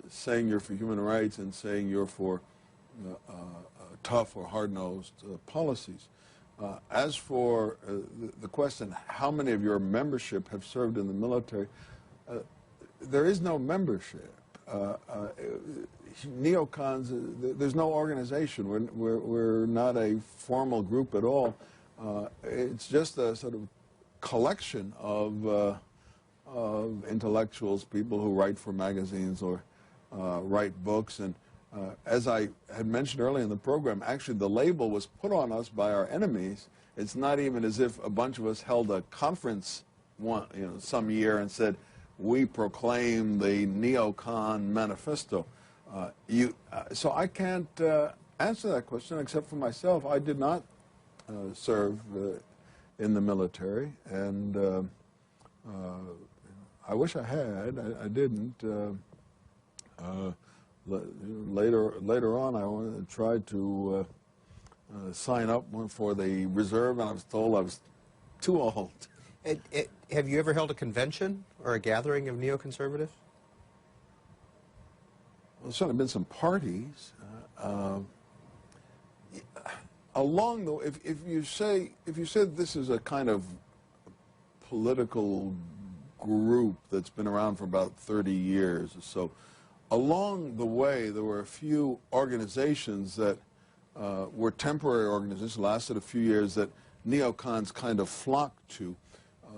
saying you're for human rights and saying you're for tough or hard-nosed policies. As for the question, how many of your membership have served in the military, there is no membership. Neocons, there's no organization. We're not a formal group at all. It's just a sort of collection of intellectuals, people who write for magazines or write books. And as I had mentioned earlier in the program, actually the label was put on us by our enemies. It's not even as if a bunch of us held a conference some year and said, we proclaim the Neocon manifesto. So I can't answer that question except for myself. I did not serve in the military, and I wish I had. I didn't. Later on, I tried to sign up for the reserve, and I was told I was too old. Have you ever held a convention or a gathering of neoconservatives? Well, there's certainly been some parties. Along the if you said this is a kind of political group that's been around for about 30 years or so, along the way there were a few organizations that were temporary organizations, lasted a few years, that neocons kind of flocked to.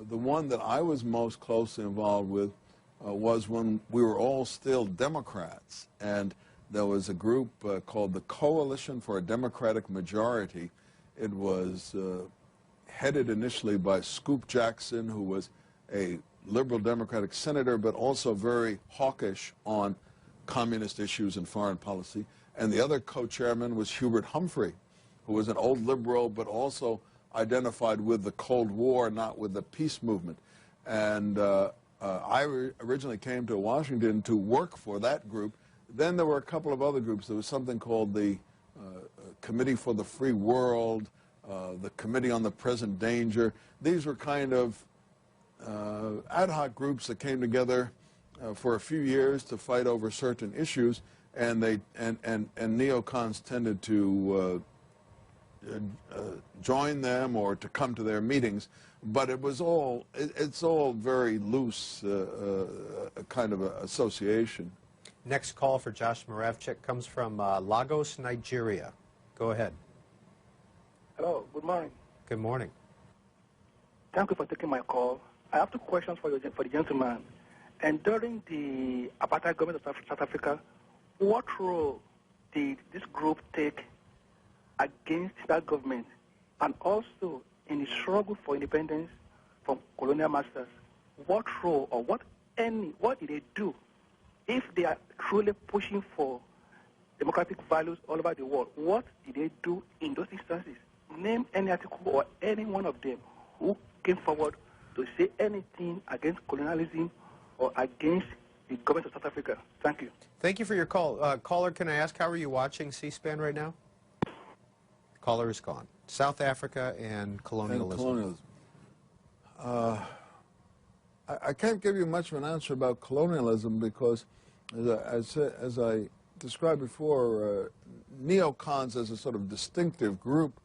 The one that I was most closely involved with was when we were all still Democrats, and there was a group called the Coalition for a Democratic Majority. It was headed initially by Scoop Jackson, who was a liberal Democratic senator, but also very hawkish on communist issues and foreign policy. And the other co-chairman was Hubert Humphrey, who was an old liberal, but also identified with the Cold War, not with the peace movement. And I originally came to Washington to work for that group. Then there were a couple of other groups. There was something called the Committee for the Free World, the Committee on the Present Danger. These were kind of ad hoc groups that came together for a few years to fight over certain issues, and neocons tended to join them or to come to their meetings, but it's all very loose kind of association. Next call for Josh Muravchik comes from Lagos, Nigeria. Go ahead. Hello, good morning. Good morning. Thank you for taking my call. I have two questions for the gentleman. And during the apartheid government of South Africa, what role did this group take against that government, and also in the struggle for independence from colonial masters? What role or what did they do if they are truly pushing for democratic values all over the world? What did they do in those instances? Name any article or any one of them who came forward to say anything against colonialism or against the government of South Africa. Thank you. Thank you for your call. Caller, can I ask, how are you watching C-SPAN right now? Caller is gone. South Africa and colonialism. I can't give you much of an answer about colonialism because, as I described before, neocons as a sort of distinctive group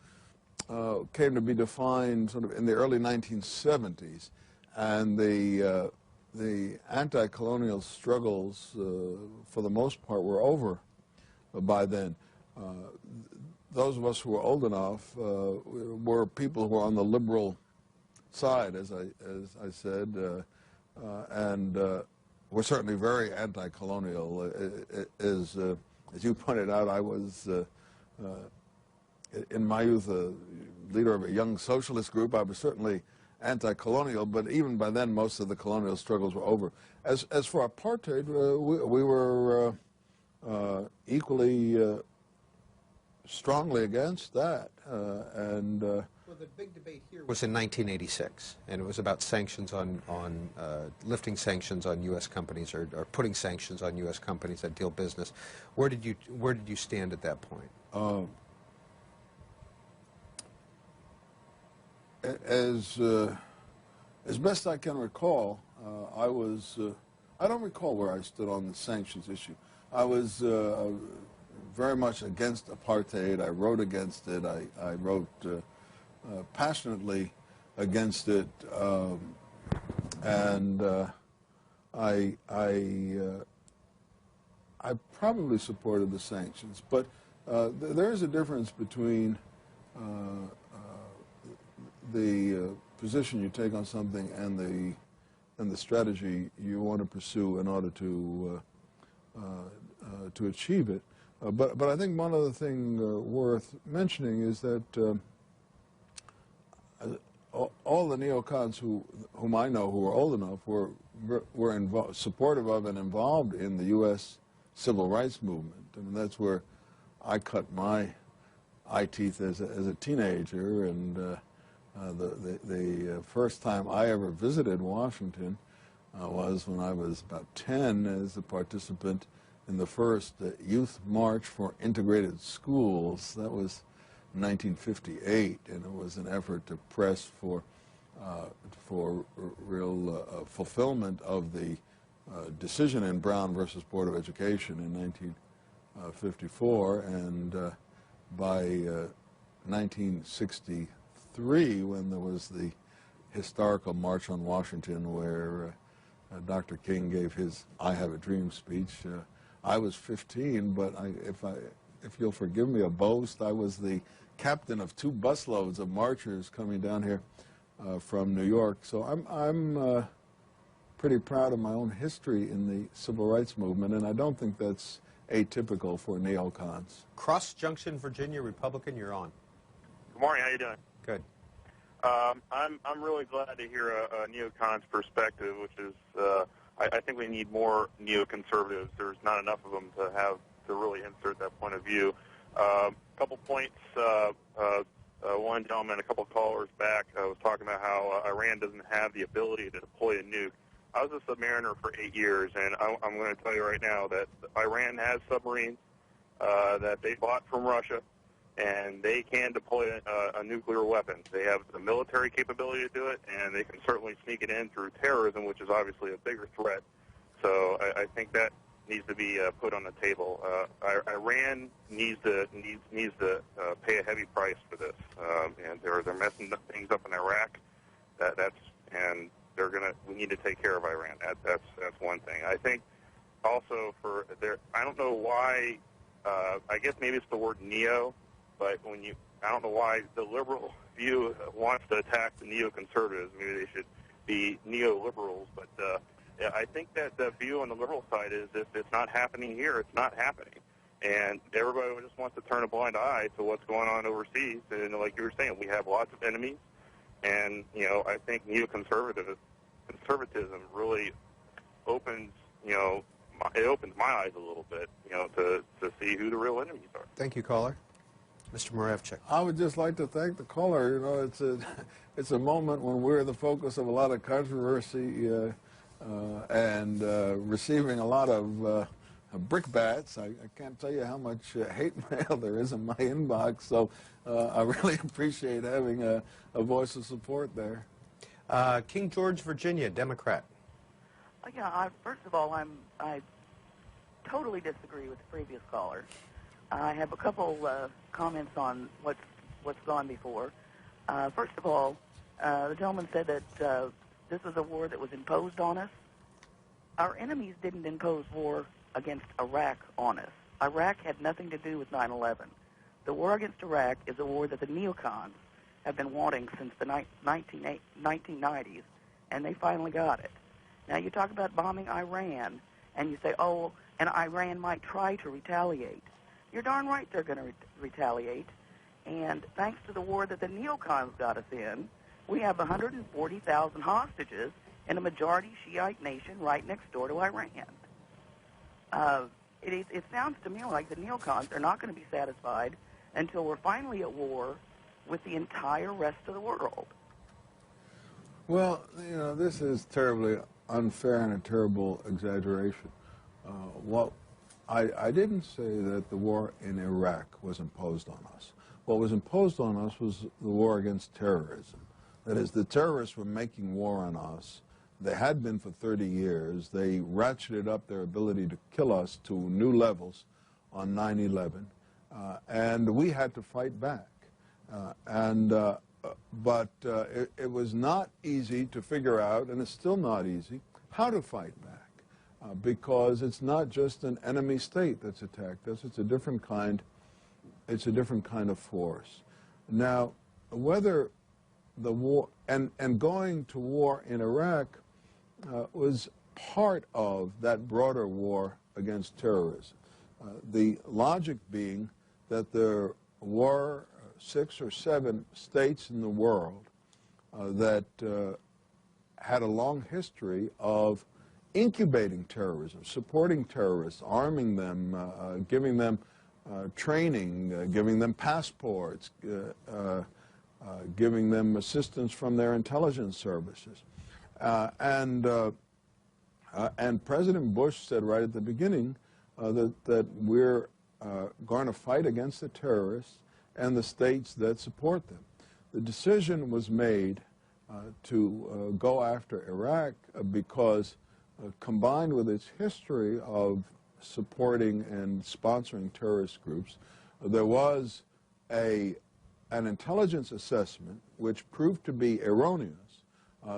came to be defined sort of in the early 1970s, and the anti-colonial struggles, for the most part, were over by then. Those of us who were old enough were people who were on the liberal side, as I said, and were certainly very anti-colonial. As you pointed out, I was, in my youth, a leader of a young socialist group. I was certainly anti-colonial, but even by then, most of the colonial struggles were over. As for apartheid, we were equally strongly against that, well, the big debate here was in 1986, and it was about sanctions on lifting sanctions on U.S. companies or putting sanctions on U.S. companies that deal business. Where did you stand at that point? As best I can recall, I was I don't recall where I stood on the sanctions issue. I was very much against apartheid. I wrote against it. I wrote passionately against it, and I probably supported the sanctions. But there is a difference between the position you take on something and the strategy you want to pursue in order to achieve it. But I think one other thing worth mentioning is that all the neocons whom I know who are old enough were supportive of and involved in the U.S. civil rights movement. I mean, that's where I cut my eye teeth as a teenager, and the first time I ever visited Washington was when I was about 10 as a participant in the first Youth March for Integrated Schools. That was 1958, and it was an effort to press for real fulfillment of the decision in Brown versus Board of Education in 1954, and by 1963, when there was the historical March on Washington where Dr. King gave his I Have a Dream speech, I was 15, but if you'll forgive me a boast, I was the captain of 2 busloads of marchers coming down here from New York. So I'm pretty proud of my own history in the civil rights movement, and I don't think that's atypical for neocons. Cross Junction, Virginia, Republican, you're on. Good morning. How you doing? Good. I'm really glad to hear a neocon's perspective, which is I think we need more neoconservatives. There's not enough of them to really insert that point of view. A couple points. One gentleman, a couple callers back, was talking about how Iran doesn't have the ability to deploy a nuke. I was a submariner for 8 years, and I'm going to tell you right now that Iran has submarines that they bought from Russia, and they can deploy a nuclear weapon. They have the military capability to do it, and they can certainly sneak it in through terrorism, which is obviously a bigger threat. So I think that needs to be put on the table. Iran needs to pay a heavy price for this, and they're messing things up in Iraq. And we need to take care of Iran. That's one thing. I think also I don't know why. I guess maybe it's the word neo, but I don't know why the liberal view wants to attack the neoconservatives. Maybe they should be neoliberals, but I think that the view on the liberal side is if it's not happening here, it's not happening. And everybody just wants to turn a blind eye to what's going on overseas. And like you were saying, we have lots of enemies. And, I think neoconservatism really opens, it opens my eyes a little bit, to see who the real enemies are. Thank you, caller. Mr. Muravchik. I would just like to thank the caller. It's a moment when we're the focus of a lot of controversy and receiving a lot of brickbats. I can't tell you how much hate mail there is in my inbox, so I really appreciate having a voice of support there. King George, Virginia, Democrat. Yeah, first of all, I totally disagree with the previous caller. I have a couple comments on what's gone before. First of all, the gentleman said that this was a war that was imposed on us. Our enemies didn't impose war against Iraq on us. Iraq had nothing to do with 9/11. The war against Iraq is a war that the neocons have been wanting since the 1990s, and they finally got it. Now, you talk about bombing Iran, and you say, oh, and Iran might try to retaliate. You're darn right they're going to retaliate, and thanks to the war that the neocons got us in, we have 140,000 hostages in a majority Shiite nation right next door to Iran. It sounds to me like the neocons are not going to be satisfied until we're finally at war with the entire rest of the world. Well, this is terribly unfair and a terrible exaggeration. I didn't say that the war in Iraq was imposed on us. What was imposed on us was the war against terrorism. That is, the terrorists were making war on us. they had been for 30 years. They ratcheted up their ability to kill us to new levels on 9/11, and we had to fight back. But it was not easy to figure out, and it's still not easy, how to fight back, because it's not just an enemy state that's attacked us. It's a different kind. It's a different kind of force. Now, whether the war and going to war in Iraq was part of that broader war against terrorism. The logic being that there were 6 or 7 states in the world that had a long history of incubating terrorism, supporting terrorists, arming them, giving them training, giving them passports, giving them assistance from their intelligence services. And President Bush said right at the beginning that we're going to fight against the terrorists and the states that support them. The decision was made to go after Iraq because combined with its history of supporting and sponsoring terrorist groups, there was an intelligence assessment which proved to be erroneous,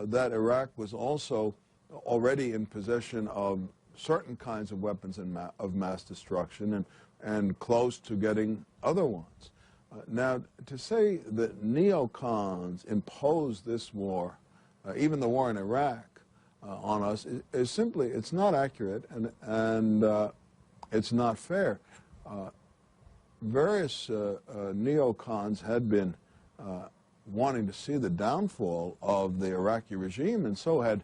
that Iraq was also already in possession of certain kinds of weapons of mass destruction and close to getting other ones. Now, to say that neocons imposed this war, even the war in Iraq, on us is simply, it's not accurate and it's not fair. Various neocons had been wanting to see the downfall of the Iraqi regime, and so had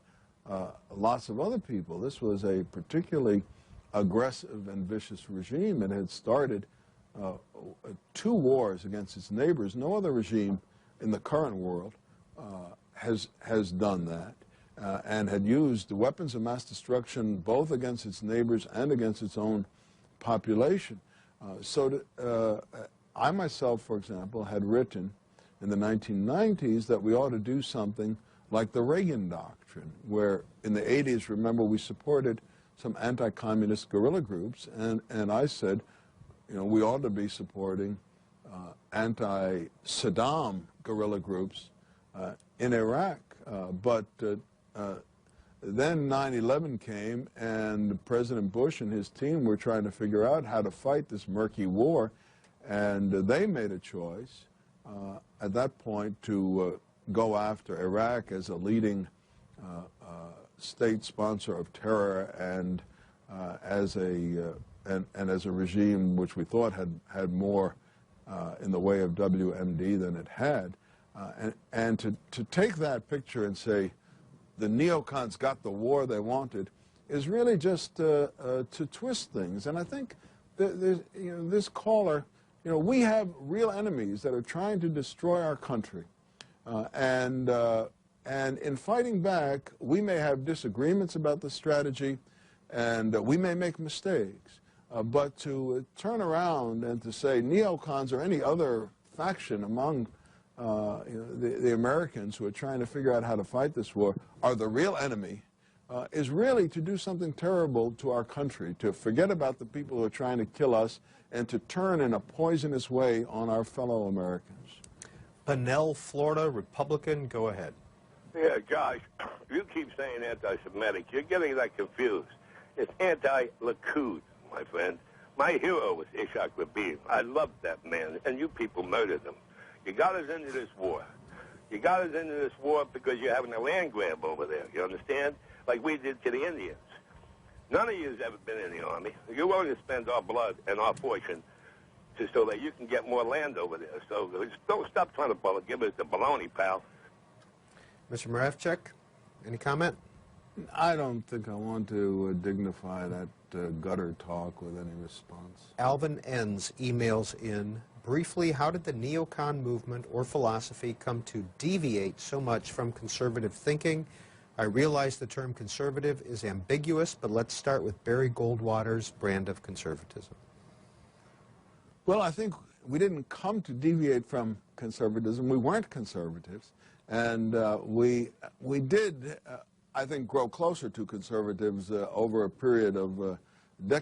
lots of other people. This was a particularly aggressive and vicious regime. It had started 2 wars against its neighbors. No other regime in the current world has done that, and had used the weapons of mass destruction both against its neighbors and against its own population. I myself, for example, had written in the 1990s that we ought to do something like the Reagan Doctrine, where in the 80s, remember, we supported some anti-communist guerrilla groups, and I said, you know, we ought to be supporting anti-Saddam guerrilla groups in Iraq. But then 9/11 came, and President Bush and his team were trying to figure out how to fight this murky war, and they made a choice at that point to go after Iraq as a leading state sponsor of terror and as a regime which we thought had more in the way of WMD than it had, and to take that picture and say the neocons got the war they wanted is really just to twist things. And I think this caller, we have real enemies that are trying to destroy our country, and in fighting back, we may have disagreements about the strategy, and we may make mistakes. But to turn around and to say neocons or any other faction among the Americans who are trying to figure out how to fight this war are the real enemy is really to do something terrible to our country, to forget about the people who are trying to kill us and to turn in a poisonous way on our fellow Americans. Bunnell, Florida, Republican, go ahead. Yeah, Josh, you keep saying anti-Semitic. You're getting that confused. It's anti-Likud, my friend. My hero was Ishak Rabin. I loved that man, and you people murdered him. You got us into this war. You got us into this war because you're having a land grab over there, you understand? Like we did to the Indians. None of you has ever been in the Army. You're willing to spend our blood and our fortune so that you can get more land over there. So don't stop trying to give us the baloney, pal. Mr. Muravchik, any comment? I don't think I want to dignify that gutter talk with any response. Alvin Enns emails in, briefly, how did the neocon movement or philosophy come to deviate so much from conservative thinking? I realize the term conservative is ambiguous, but let's start with Barry Goldwater's brand of conservatism. Well, I think we didn't come to deviate from conservatism. We weren't conservatives. And we did I think, grow closer to conservatives over a period of decades.